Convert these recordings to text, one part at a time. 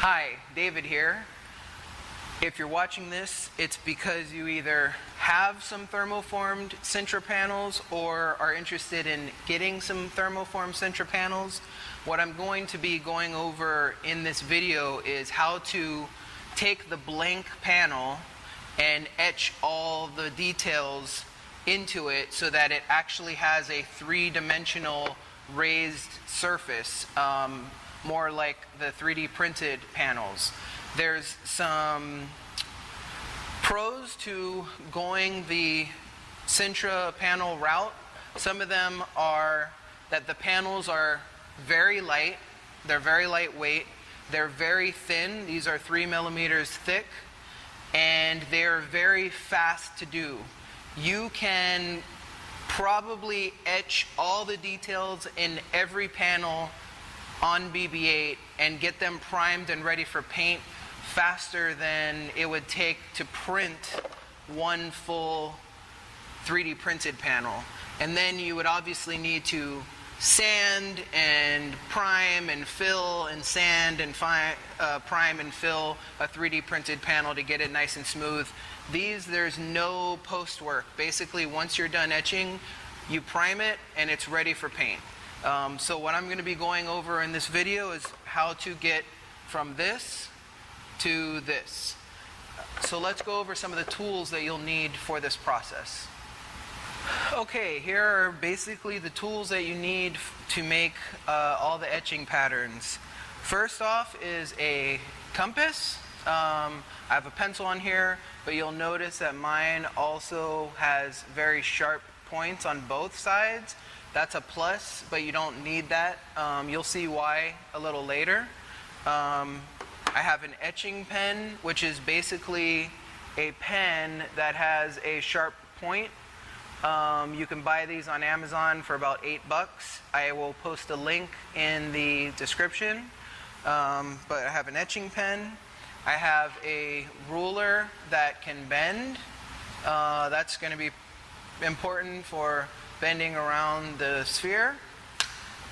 Hi, David here. If you're watching this, it's because you either have some thermoformed Sintra panels or are interested in getting some thermoformed Sintra panels. What I'm going to be going over in this video is how to take the blank panel and etch all the details into it so that it actually has a three-dimensional raised surface, more like the 3D printed panels. There's some pros to going the Sintra panel route. Some of them are that the panels are very light, they're very lightweight, they're very thin, these are 3 millimeters thick, and they're very fast to do. You can probably etch all the details in every panel on BB-8 and get them primed and ready for paint faster than it would take to print one full 3D printed panel. And then you would obviously need to sand and prime and fill and sand and prime and fill a 3D printed panel to get it nice and smooth. There's no post work. Basically, once you're done etching, you prime it and it's ready for paint. So what I'm going to be going over in this video is how to get from this to this. So let's go over some of the tools that you'll need for this process. Okay, here are basically the tools that you need to make all the etching patterns. First off is a compass. I have a pencil on here, but you'll notice that mine also has very sharp points on both sides. That's a plus, but you don't need that. You'll see why a little later. I have an etching pen, which is basically a pen that has a sharp point. You can buy these on Amazon for about $8. I will post a link in the description. But I have an etching pen. I have a ruler that can bend. That's going to be important for bending around the sphere.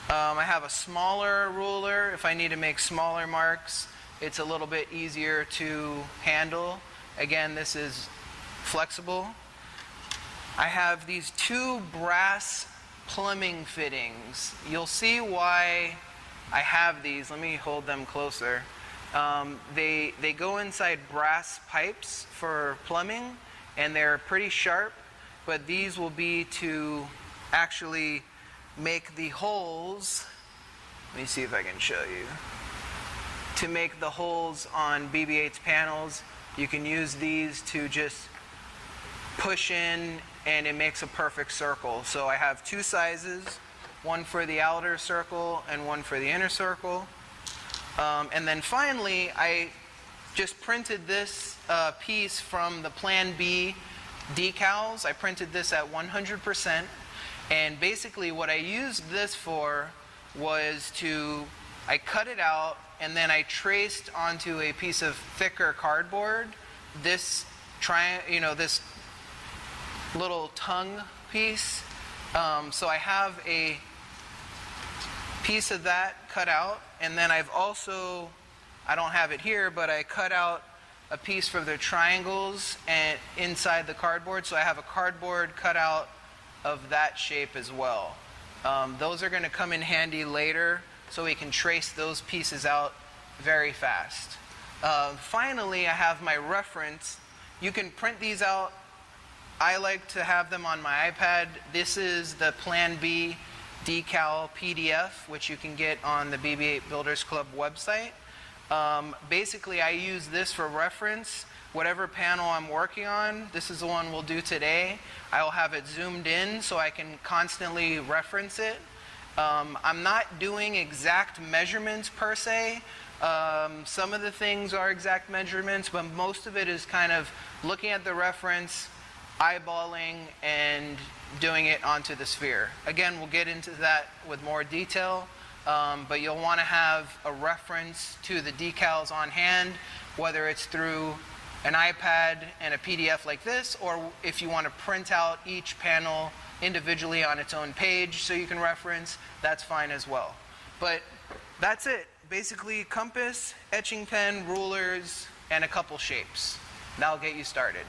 I have a smaller ruler if I need to make smaller marks. It's a little bit easier to handle. Again, this is flexible. I have these two brass plumbing fittings. You'll see why I have these. Let me hold them closer. They go inside brass pipes for plumbing, and they're pretty sharp, but these will be to actually make the holes. Let me see if I can show you. To make the holes on BB-8's panels, you can use these to just push in, and it makes a perfect circle. So I have two sizes, one for the outer circle and one for the inner circle. And then finally, I just printed this piece from the Plan B Decals. I printed this at 100%. And basically what I used this for was I cut it out and then I traced onto a piece of thicker cardboard this this little tongue piece. So I have a piece of that cut out, and then I've also, I don't have it here, but I cut out a piece for the triangles and inside the cardboard. So I have a cardboard cutout of that shape as well. Those are going to come in handy later, so we can trace those pieces out very fast. Finally, I have my reference. You can print these out. I like to have them on my iPad. This is the Plan B Decal PDF, which you can get on the BB-8 Builders Club website. Basically, I use this for reference. Whatever panel I'm working on, this is the one we'll do today. I'll have it zoomed in so I can constantly reference it. I'm not doing exact measurements per se. Some of the things are exact measurements, but most of it is kind of looking at the reference, eyeballing, and doing it onto the sphere. Again, we'll get into that with more detail, but you'll want to have a reference to the decals on hand, whether it's through an iPad and a PDF like this, or if you want to print out each panel individually on its own page so you can reference, that's fine as well. But that's it. basically compass, etching pen, rulers, and a couple shapes. That'll get you started.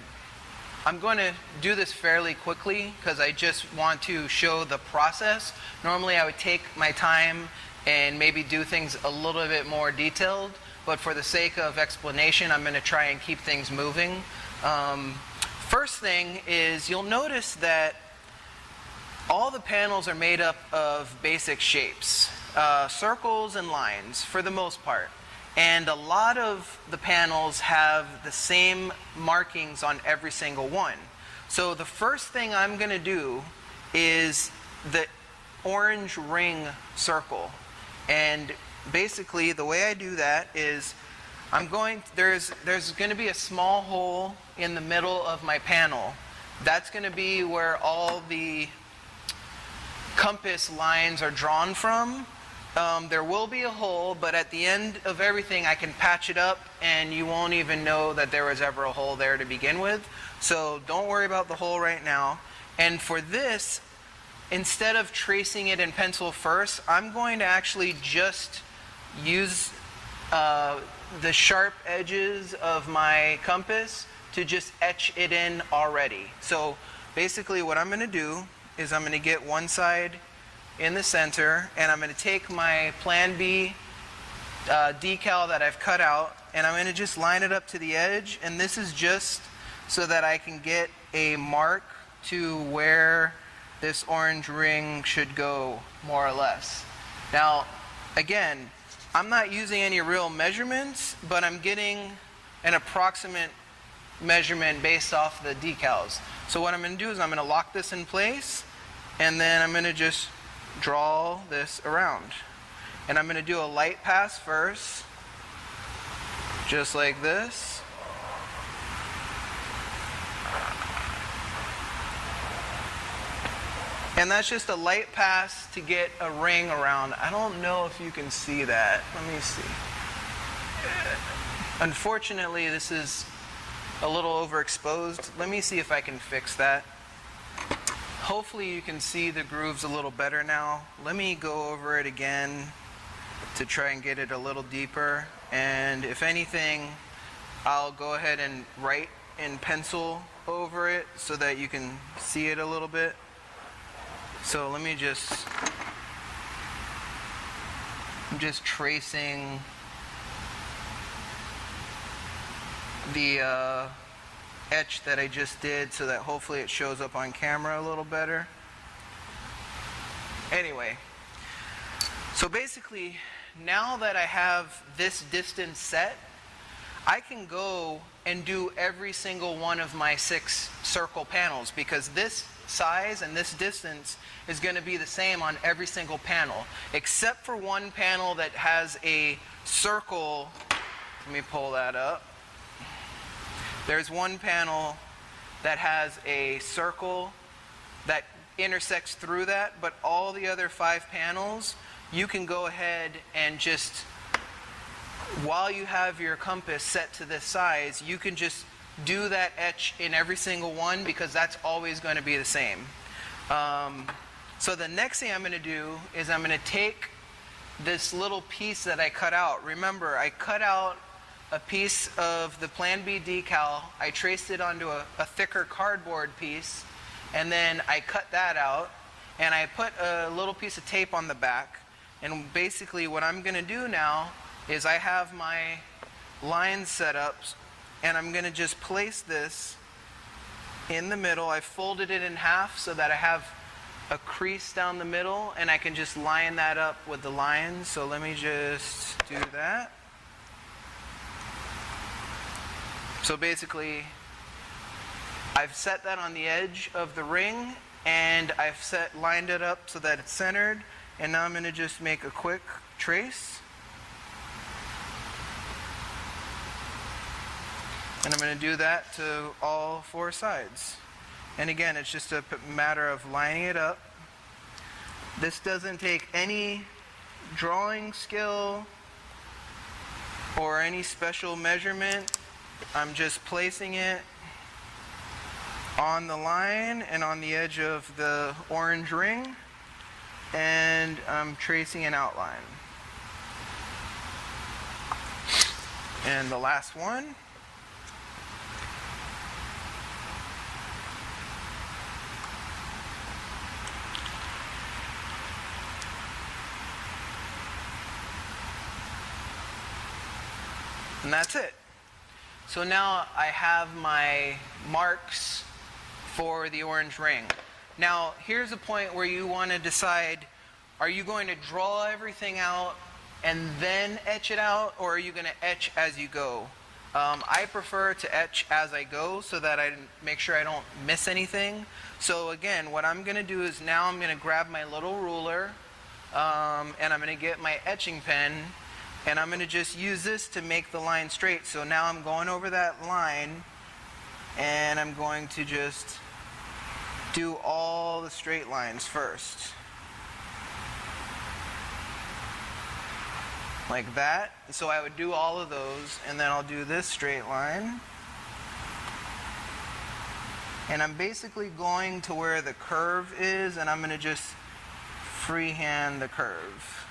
I'm going to do this fairly quickly because I just want to show the process. Normally I would take my time and maybe do things a little bit more detailed, but for the sake of explanation, I'm going to try and keep things moving. First thing is you'll notice that all the panels are made up of basic shapes, circles and lines for the most part. And a lot of the panels have the same markings on every single one. So the first thing I'm going to do is the orange ring circle. And basically the way I do that is there's going to be a small hole in the middle of my panel. That's going to be where all the compass lines are drawn from. There will be a hole, but at the end of everything I can patch it up and you won't even know that there was ever a hole there to begin with. So don't worry about the hole right now. And for this, instead of tracing it in pencil first, I'm going to actually just use the sharp edges of my compass to just etch it in already. So basically what I'm going to do is I'm going to get one side in the center, and I'm going to take my Plan B decal that I've cut out, and I'm going to just line it up to the edge, and this is just so that I can get a mark to where this orange ring should go, more or less. Now, again, I'm not using any real measurements, but I'm getting an approximate measurement based off the decals. So what I'm going to do is I'm going to lock this in place, and then I'm going to just draw this around. And I'm going to do a light pass first, just like this. And that's just a light pass to get a ring around. I don't know if you can see that. Let me see. Unfortunately, this is a little overexposed. Let me see if I can fix that. Hopefully you can see the grooves a little better now. Let me go over it again to try and get it a little deeper. And if anything, I'll go ahead and write in pencil over it so that you can see it a little bit. So let me I'm just tracing the etch that I just did so that hopefully it shows up on camera a little better. Anyway, so basically now that I have this distance set, I can go and do every single one of my 6 circle panels, because this size and this distance is going to be the same on every single panel, except for one panel that has a circle. Let me pull that up. There's one panel that has a circle that intersects through that, but all the other 5 panels, you can go ahead and just, while you have your compass set to this size, you can just do that etch in every single one, because that's always going to be the same. So the next thing I'm going to do is I'm going to take this little piece that I cut out. Remember, I cut out a piece of the Plan B decal, I traced it onto a thicker cardboard piece, and then I cut that out, and I put a little piece of tape on the back. And basically what I'm going to do now is I have my lines set up, and I'm going to just place this in the middle. I folded it in half so that I have a crease down the middle, and I can just line that up with the lines. So let me just do that. So basically, I've set that on the edge of the ring, and I've lined it up so that it's centered. And now I'm going to just make a quick trace. And I'm going to do that to all 4 sides. And again, it's just a matter of lining it up. This doesn't take any drawing skill or any special measurement. I'm just placing it on the line and on the edge of the orange ring, and I'm tracing an outline. And the last one. And that's it. So now I have my marks for the orange ring. Now, here's a point where you want to decide, are you going to draw everything out and then etch it out, or are you going to etch as you go? I prefer to etch as I go so that I make sure I don't miss anything. So again, what I'm going to do is now I'm going to grab my little ruler and I'm going to get my etching pen, and I'm going to just use this to make the line straight. So now I'm going over that line and I'm going to just do all the straight lines first. Like that. So I would do all of those, and then I'll do this straight line. And I'm basically going to where the curve is, and I'm going to just freehand the curve.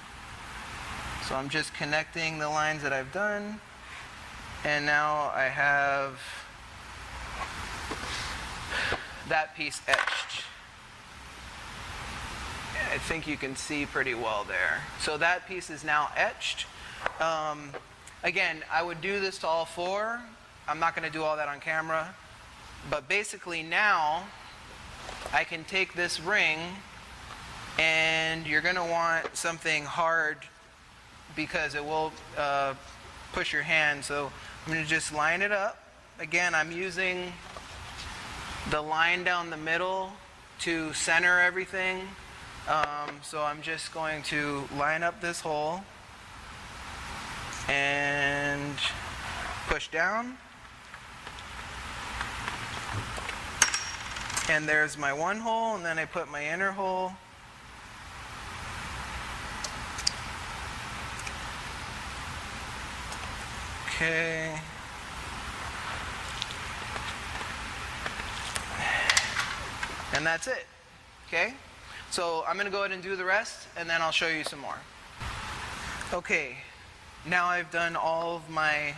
So I'm just connecting the lines that I've done, and now I have that piece etched. I think you can see pretty well there. So that piece is now etched. Again, I would do this to all four. I'm not going to do all that on camera. But basically now, I can take this ring, and you're going to want something hard because it will push your hand. So I'm going to just line it up. Again, I'm using the line down the middle to center everything. So I'm just going to line up this hole and push down. And there's my one hole, and then I put my inner hole. Okay. And that's it. Okay? So I'm going to go ahead and do the rest, and then I'll show you some more. Okay. Now I've done all of my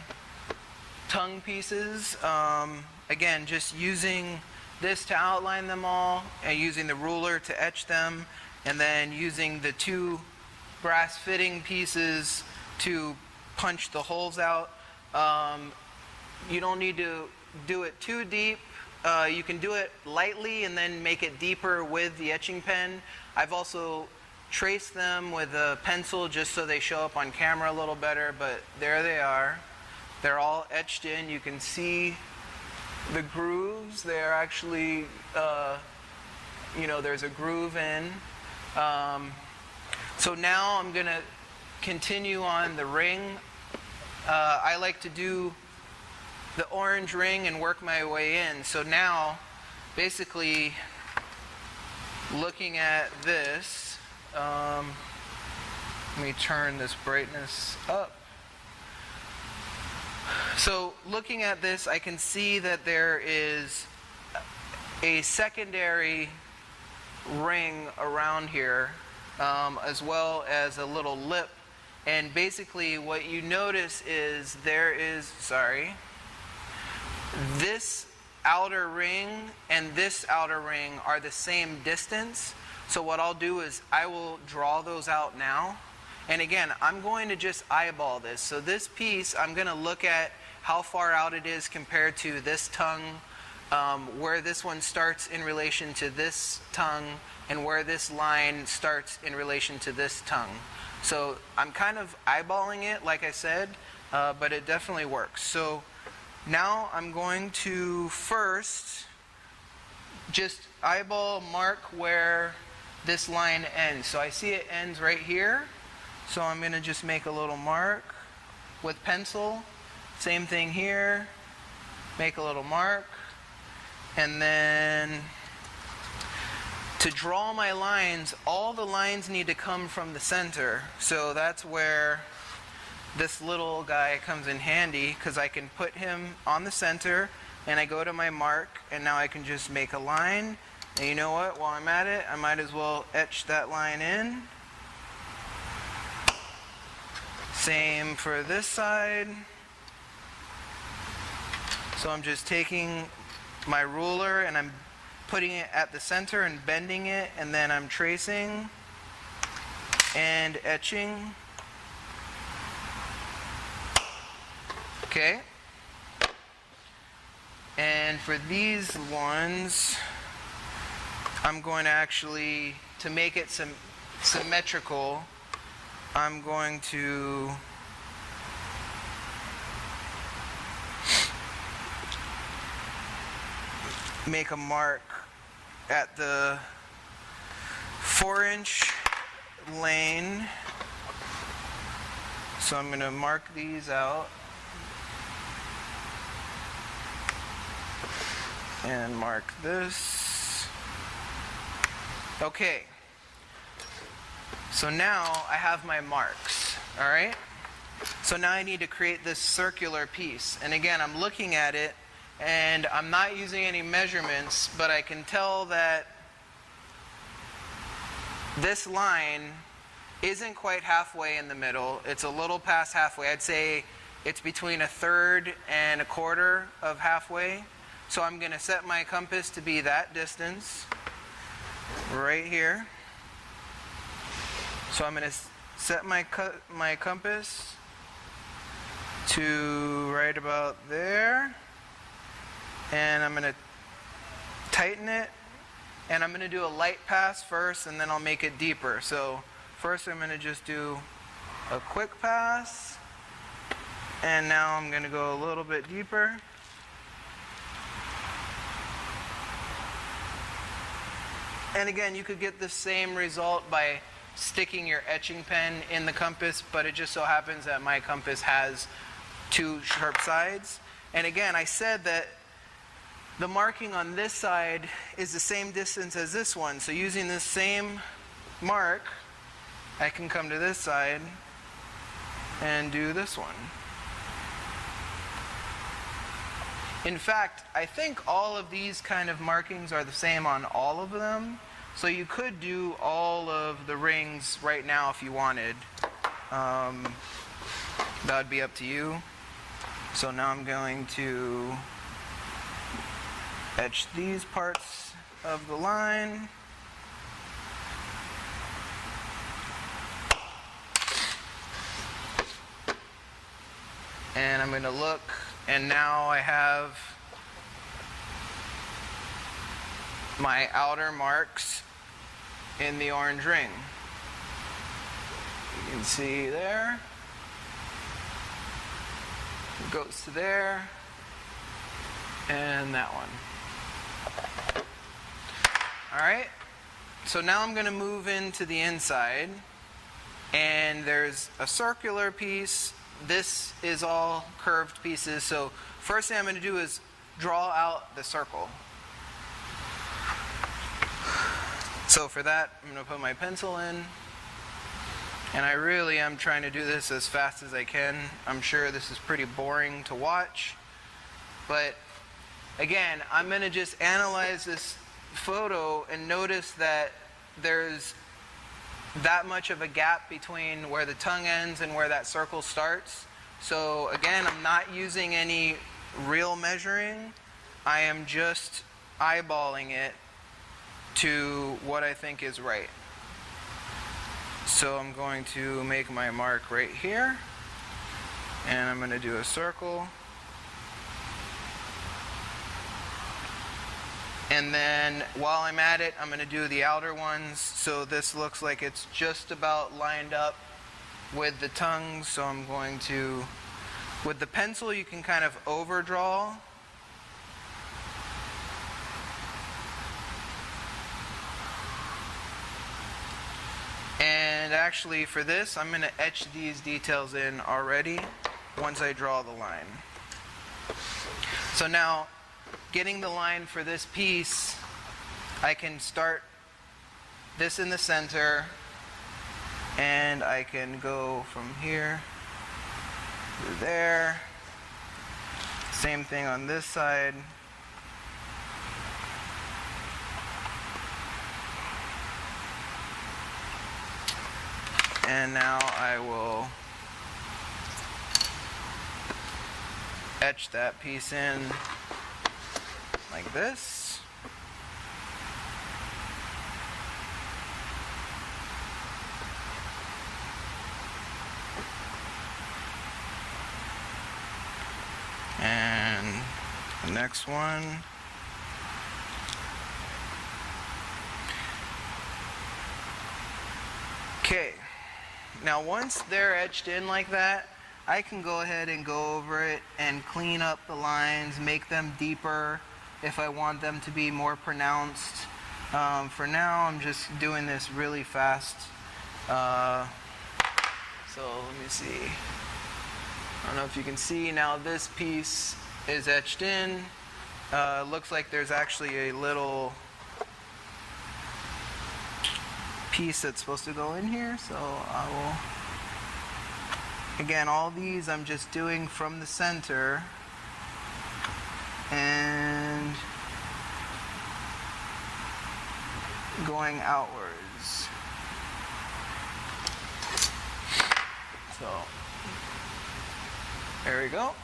tongue pieces. Again, just using this to outline them all, and using the ruler to etch them, and then using the two brass fitting pieces to punch the holes out. You don't need to do it too deep. You can do it lightly and then make it deeper with the etching pen. I've also traced them with a pencil just so they show up on camera a little better, but there they are. They're all etched in. You can see the grooves. They're actually, there's a groove in. So now I'm going to continue on the ring. I like to do the orange ring and work my way in. So now, basically, looking at this, let me turn this brightness up. So looking at this, I can see that there is a secondary ring around here, as well as a little lip. And basically what you notice is this outer ring and this outer ring are the same distance. So what I'll do is I will draw those out now. And again, I'm going to just eyeball this. So this piece, I'm going to look at how far out it is compared to this tongue, where this one starts in relation to this tongue, and where this line starts in relation to this tongue. So I'm kind of eyeballing it, like I said, but it definitely works. So now I'm going to first just eyeball mark where this line ends. So I see it ends right here. So I'm going to just make a little mark with pencil. Same thing here. Make a little mark. And then to draw my lines, all the lines need to come from the center. So that's where this little guy comes in handy, because I can put him on the center, and I go to my mark, and now I can just make a line. And you know what? While I'm at it, I might as well etch that line in. Same for this side. So I'm just taking my ruler and I'm putting it at the center and bending it, and then I'm tracing and etching. Okay. And for these ones, I'm going to actually, to make it symmetrical, I'm going to make a mark at the 4-inch lane. So I'm going to mark these out. And mark this. Okay. So now I have my marks. All right? So now I need to create this circular piece. And again, I'm looking at it, and I'm not using any measurements, but I can tell that this line isn't quite halfway in the middle. It's a little past halfway. I'd say it's between 1/3 and 1/4 of halfway. So I'm going to set my compass to be that distance right here. So I'm going to set my compass to right about there. And I'm going to tighten it. And I'm going to do a light pass first, and then I'll make it deeper. So first I'm going to just do a quick pass. And now I'm going to go a little bit deeper. And again, you could get the same result by sticking your etching pen in the compass, but it just so happens that my compass has 2 sharp sides. And again, I said that the marking on this side is the same distance as this one. So using this same mark, I can come to this side and do this one. In fact, I think all of these kind of markings are the same on all of them. So you could do all of the rings right now if you wanted. That would be up to you. So now I'm going to etch these parts of the line. And I'm going to look, and now I have my outer marks in the orange ring. You can see there. It goes to there. And that one. Alright. So now I'm going to move into the inside. And there's a circular piece. This is all curved pieces. So first thing I'm going to do is draw out the circle. So for that, I'm going to put my pencil in. And I really am trying to do this as fast as I can. I'm sure this is pretty boring to watch. But again, I'm going to just analyze this photo and notice that there's that much of a gap between where the tongue ends and where that circle starts. So again, I'm not using any real measuring. I am just eyeballing it to what I think is right. So I'm going to make my mark right here, and I'm going to do a circle. And then while I'm at it, I'm going to do the outer ones. So this looks like it's just about lined up with the tongue. So I'm going to, with the pencil, you can kind of overdraw. And actually for this, I'm going to etch these details in already once I draw the line. So now, getting the line for this piece, I can start this in the center, and I can go from here to there. Same thing on this side. And now I will etch that piece in like this. And the next one. Okay, now once they're etched in like that, I can go ahead and go over it and clean up the lines, make them deeper if I want them to be more pronounced. For now, I'm just doing this really fast. So let me see. I don't know if you can see now this piece is etched in. Looks like there's actually a little piece that's supposed to go in here, so I will, again, all these I'm just doing from the center and going outwards. So there we go.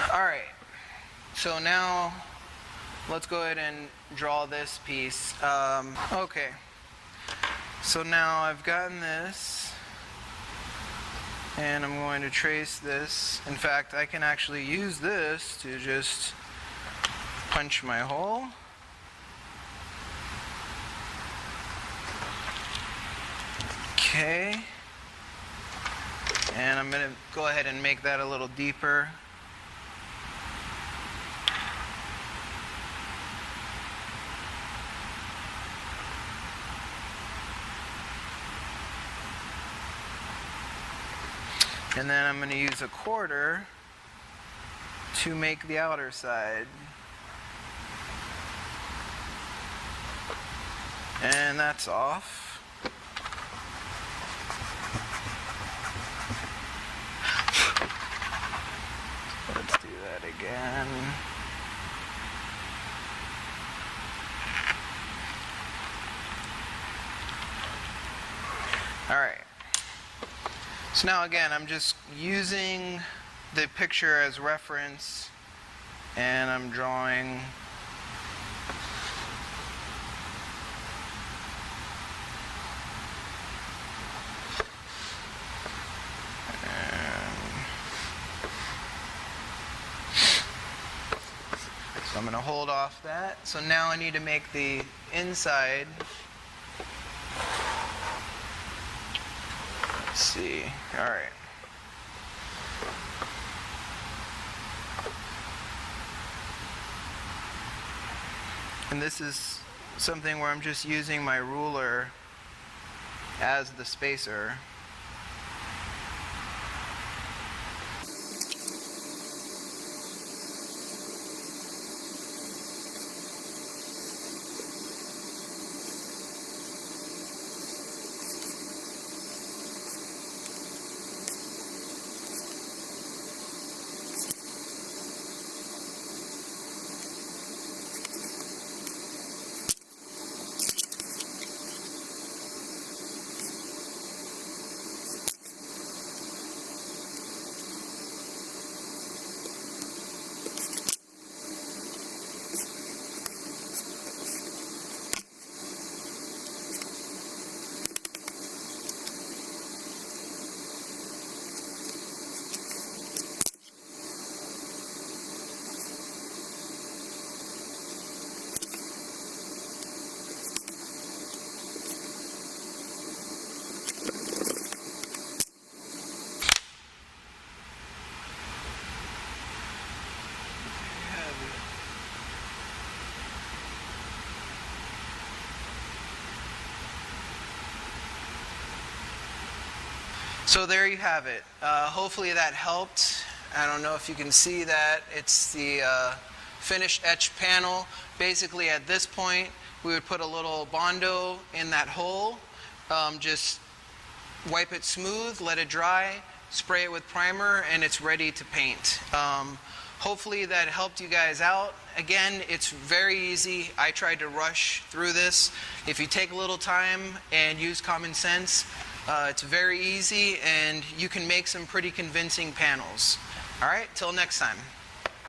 Alright, so now let's go ahead and draw this piece. Okay, so now I've gotten this, and I'm going to trace this. In fact, I can actually use this to just punch my hole. Okay, and I'm going to go ahead and make that a little deeper. And then I'm going to use a quarter to make the outer side. And that's off. Let's do that again. All right. So now again, I'm just using the picture as reference, and I'm drawing so I'm going to hold off that. So now I need to make the inside. Let's see. All right. And this is something where I'm just using my ruler as the spacer. So there you have it. Hopefully that helped. I don't know if you can see that. It's the finished etch panel. Basically at this point, we would put a little Bondo in that hole. Just wipe it smooth, let it dry, spray it with primer, and it's ready to paint. Hopefully that helped you guys out. Again, it's very easy. I tried to rush through this. If you take a little time and use common sense, It's very easy, and you can make some pretty convincing panels. All right, till next time.